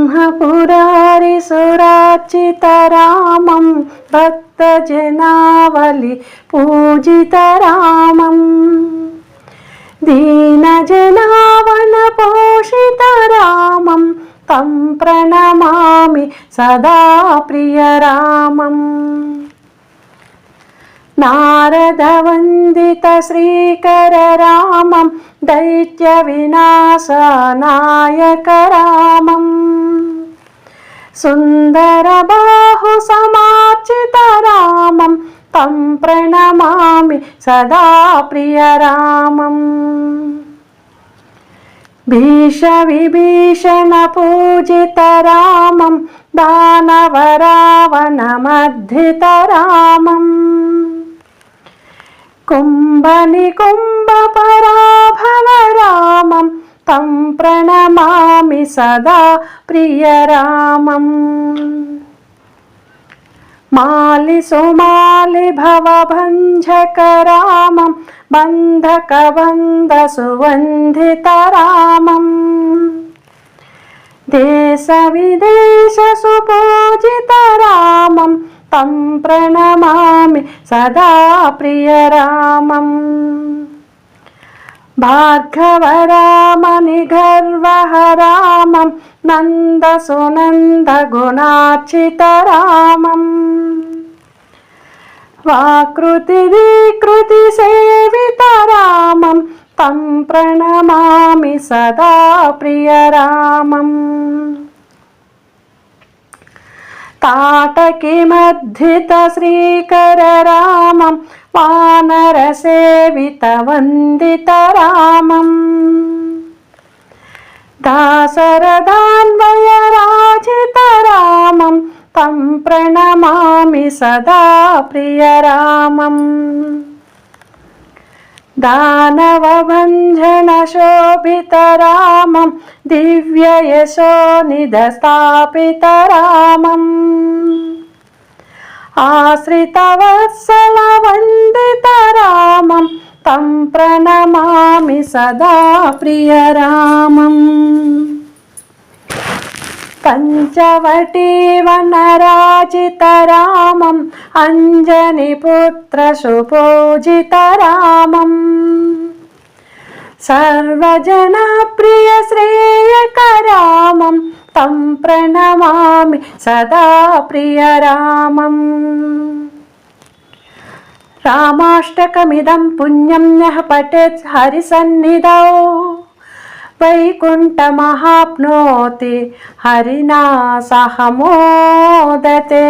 ब्रह्मपुरारिसुरार्चितरामं भक्तजनावलि पूजितरामं दीनजनावनपोषितरामं तं प्रणमामि सदा प्रियरामम् नारदवन्दितश्रीकररामं दैत्यविनाशनायकरामं सुन्दरबाहुसमार्चितरामं तं प्रणमामि सदा प्रियरामम् भीषविभीषणपूजितरामं दानवरावणमर्दितरामम् कुम्भनिकुम्भपराभवरामं तं प्रणमामि सदा प्रियरामम् मालिसुमालिभवभञ्जकरामं बन्धकबन्धसुवन्धितरामं देशविदेशसुपूजितरामं तं प्रणमामि सदा प्रियरामम् भार्गवरामनिगर्वहरामं नन्दसुनन्दगुणार्चितरामम् वाकृतिविकृतिसेवितरामं तं प्रणमामि सदा प्रियरामम् ताटकीमर्दितश्रीकररामं वानरसेवितवन्दितरामं दासरदान्वयराजितरामं तं प्रणमामि सदा प्रियरामम् दानवभञ्जनशोभितरामं दिव्ययशोनिधस्थापितरामम् आश्रितवत्सलवन्दितरामं तं प्रणमामि सदा प्रियरामम् पञ्चवटीवनराजितरामं अञ्जनिपुत्रसुपूजितरामं सर्वजनप्रियश्रेयकरामं तं प्रणमामि सदा प्रियरामम् रामाष्टकमिदं पुण्यं यः पठेत् हरिसन्निधौ वैकुण्ठमहाप्नोति हरिना सह मोदते।